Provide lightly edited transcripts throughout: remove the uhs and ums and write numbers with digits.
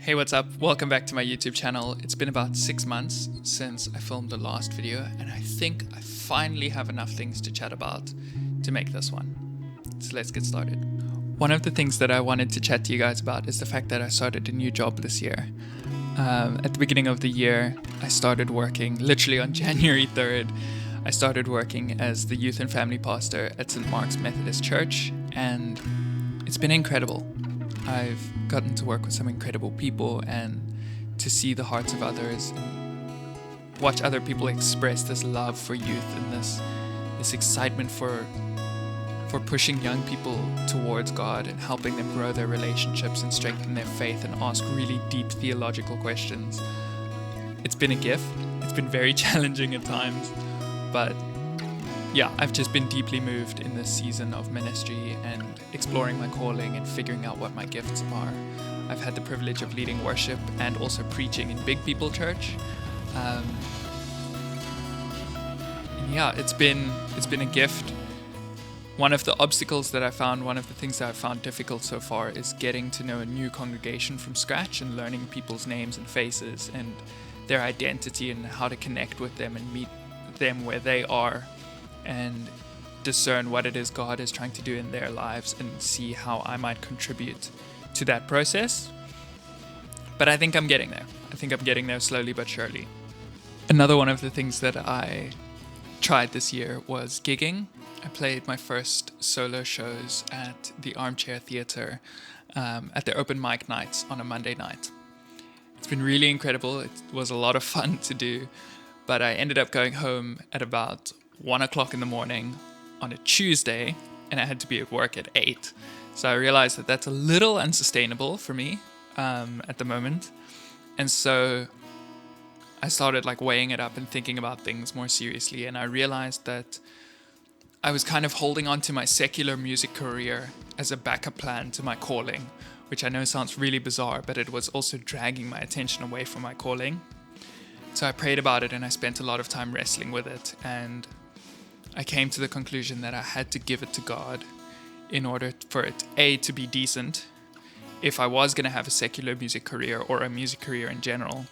Hey, what's up? Welcome back to my YouTube channel. It's been about 6 months since I filmed the last video, and I think I finally have enough things to chat about to make this one. So let's get started. One of the things that I wanted to chat to you guys about is the fact that I started a new job this year. At the beginning of the year, I started working, literally on January 3rd, I started working as the youth and family pastor at St. Mark's Methodist Church, and it's been incredible. I've gotten to work with some incredible people and to see the hearts of others and watch other people express this love for youth and this excitement for pushing young people towards God and helping them grow their relationships and strengthen their faith and ask really deep theological questions. It's been a gift. It's been very challenging at times, but yeah, I've just been deeply moved in this season of ministry and exploring my calling and figuring out what my gifts are. I've had the privilege of leading worship and also preaching in Big People Church. And yeah, it's been a gift. One of the obstacles that I found, one of the things that I've found difficult so far is getting to know a new congregation from scratch and learning people's names and faces and their identity and how to connect with them and meet them where they are and discern what it is God is trying to do in their lives and see how I might contribute to that process. But I think I'm getting there. I think I'm getting there slowly but surely. Another one of the things that I tried this year was gigging. I played my first solo shows at the Armchair Theatre at their open mic nights on a Monday night. It's been really incredible. It was a lot of fun to do, but I ended up going home at about 1 o'clock in the morning on a Tuesday, and I had to be at work at 8. So I realized that that's a little unsustainable for me at the moment. And so I started weighing it up and thinking about things more seriously. And I realized that I was kind of holding on to my secular music career as a backup plan to my calling, which I know sounds really bizarre, but it was also dragging my attention away from my calling. So I prayed about it and I spent a lot of time wrestling with it. And I came to the conclusion that I had to give it to God in order for it, A, to be decent. If I was going to have a secular music career or a music career in general,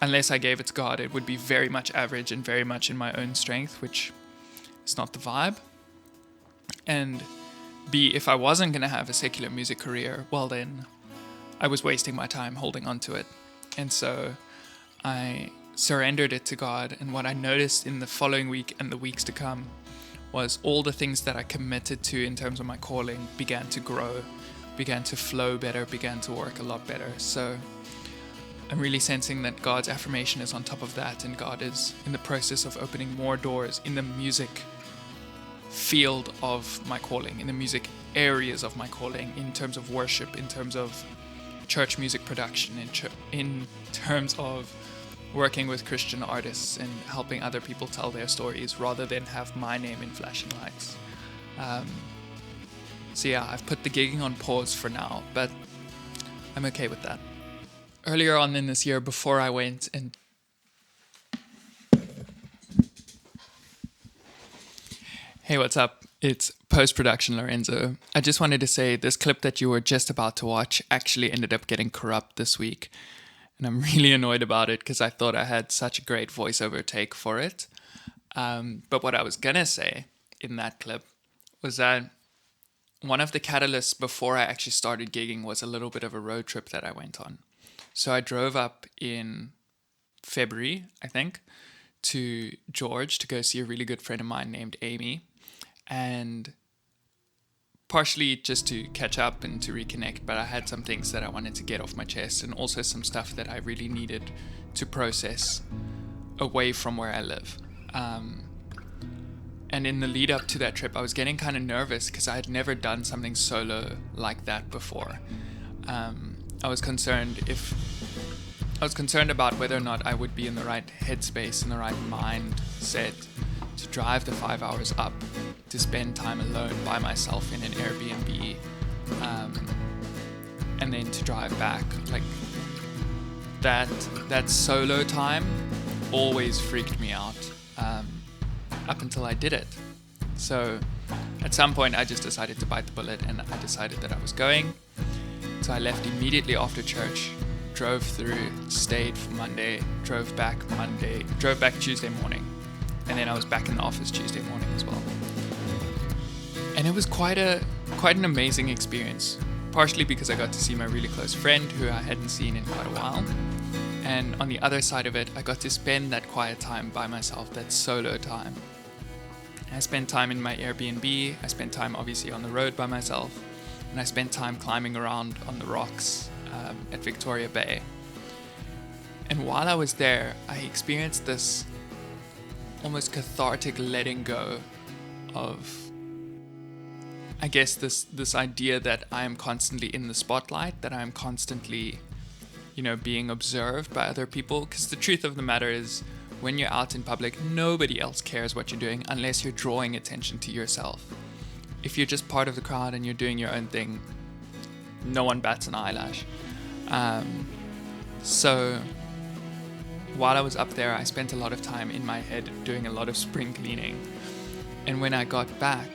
unless I gave it to God, it would be very much average and very much in my own strength, which is not the vibe. And B, if I wasn't going to have a secular music career, well then I was wasting my time holding on to it. And so I surrendered it to God, and what I noticed in the following week and the weeks to come was all the things that I committed to in terms of my calling began to grow, began to flow better, began to work a lot better. So I'm really sensing that God's affirmation is on top of that, and God is in the process of opening more doors in the music field of my calling, in the music areas of my calling, in terms of worship, in terms of church music production, in terms of working with Christian artists and helping other people tell their stories rather than have my name in flashing lights. So yeah, I've put the gigging on pause for now, but I'm okay with that. Earlier on in this year, before I went and... Hey, what's up? It's post-production Lorenzo. I just wanted to say this clip that you were just about to watch actually ended up getting corrupt this week. And I'm really annoyed about it because I thought I had such a great voiceover take for it. But what I was going to say in that clip was that one of the catalysts before I actually started gigging was a little bit of a road trip that I went on. So I drove up in February, I think, to George to go see a really good friend of mine named Amy. And partially just to catch up and to reconnect, but I had some things that I wanted to get off my chest and also some stuff that I really needed to process away from where I live. And in the lead up to that trip, I was getting kind of nervous because I had never done something solo like that before. I was concerned about whether or not I would be in the right headspace, in the right mindset to drive the 5 hours up, to spend time alone by myself in an Airbnb, and then to drive back. That solo time always freaked me out up until I did it. So at some point I just decided to bite the bullet, and I decided that I was going. So I left immediately after church, drove through, stayed for Monday, drove back Tuesday morning, and then I was back in the office Tuesday morning as well. And it was quite an amazing experience, partially because I got to see my really close friend who I hadn't seen in quite a while. And on the other side of it, I got to spend that quiet time by myself, that solo time. I spent time in my Airbnb, I spent time obviously on the road by myself, and I spent time climbing around on the rocks at Victoria Bay. And while I was there, I experienced this almost cathartic letting go of, I guess, this idea that I am constantly in the spotlight, that I am constantly, being observed by other people. Because the truth of the matter is, when you're out in public, nobody else cares what you're doing unless you're drawing attention to yourself. If you're just part of the crowd and you're doing your own thing, no one bats an eyelash. So while I was up there, I spent a lot of time in my head doing a lot of spring cleaning. And when I got back,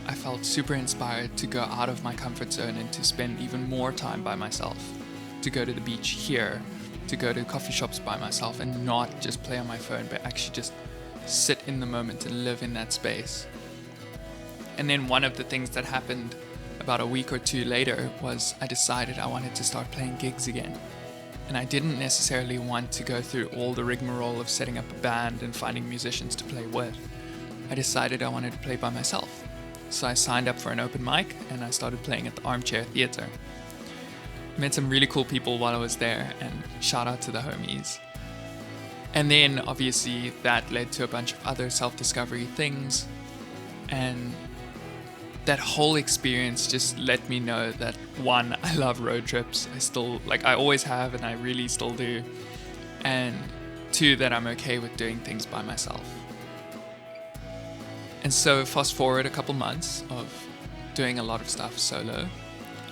I felt super inspired to go out of my comfort zone and to spend even more time by myself, to go to the beach here, to go to coffee shops by myself and not just play on my phone, but actually just sit in the moment and live in that space. And then one of the things that happened about a week or two later was I decided I wanted to start playing gigs again. And I didn't necessarily want to go through all the rigmarole of setting up a band and finding musicians to play with. I decided I wanted to play by myself. So I signed up for an open mic and I started playing at the Armchair Theatre. Met some really cool people while I was there, and shout out to the homies. And then obviously that led to a bunch of other self-discovery things, and that whole experience just let me know that, one, I love road trips. I always have, and I really still do. And two, that I'm okay with doing things by myself. And so fast forward a couple months of doing a lot of stuff solo,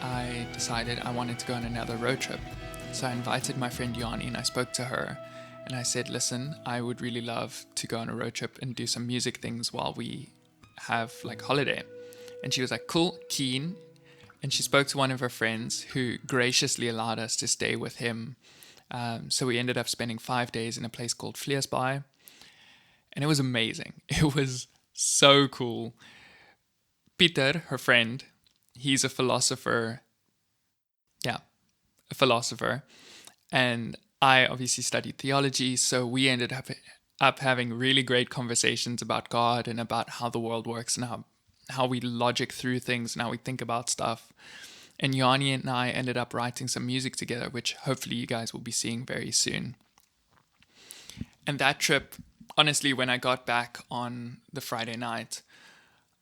I decided I wanted to go on another road trip. So I invited my friend Yanni and I spoke to her and I said, listen, I would really love to go on a road trip and do some music things while we have holiday. And she was like, cool, keen. And she spoke to one of her friends who graciously allowed us to stay with him. So we ended up spending 5 days in a place called Vleesbaai. And it was amazing. It was so cool. Peter, her friend, he's a philosopher. Yeah, a philosopher. And I obviously studied theology, so we ended up having really great conversations about God and about how the world works and how we logic through things and how we think about stuff. And Yanni and I ended up writing some music together, which hopefully you guys will be seeing very soon. And that trip, honestly, when I got back on the Friday night,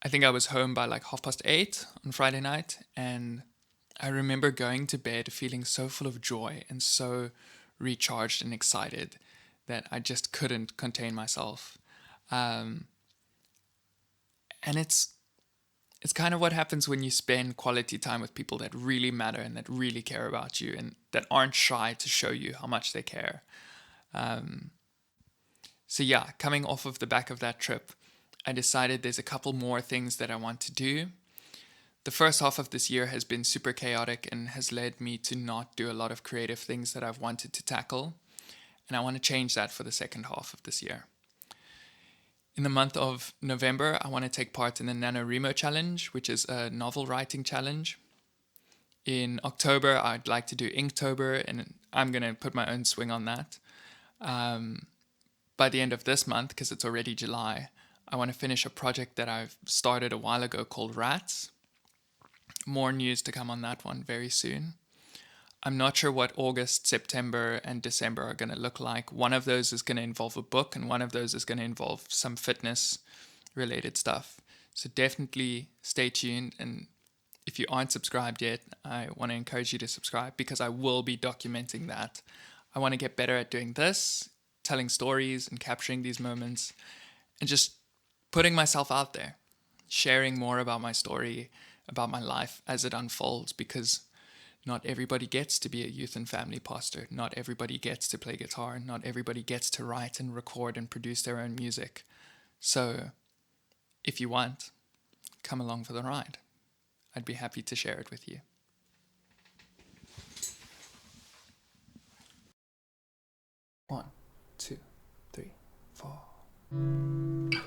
I think I was home by 8:30 on Friday night, and I remember going to bed feeling so full of joy and so recharged and excited that I just couldn't contain myself. And it's kind of what happens when you spend quality time with people that really matter and that really care about you and that aren't shy to show you how much they care. So yeah, coming off of the back of that trip, I decided there's a couple more things that I want to do. The first half of this year has been super chaotic and has led me to not do a lot of creative things that I've wanted to tackle. And I want to change that for the second half of this year. In the month of November, I want to take part in the NaNoWriMo Challenge, which is a novel writing challenge. In October, I'd like to do Inktober, and I'm going to put my own swing on that. By the end of this month, because it's already July, I want to finish a project that I've started a while ago called Rats. More news to come on that one very soon. I'm not sure what August, September, and December are going to look like. One of those is going to involve a book, and one of those is going to involve some fitness-related stuff. So definitely stay tuned, and if you aren't subscribed yet, I want to encourage you to subscribe because I will be documenting that. I want to get better at doing this, telling stories and capturing these moments, and just putting myself out there, sharing more about my story, about my life as it unfolds, because not everybody gets to be a youth and family pastor. Not everybody gets to play guitar. Not everybody gets to write and record and produce their own music. So if you want, come along for the ride. I'd be happy to share it with you. 1, 2, 3, 4.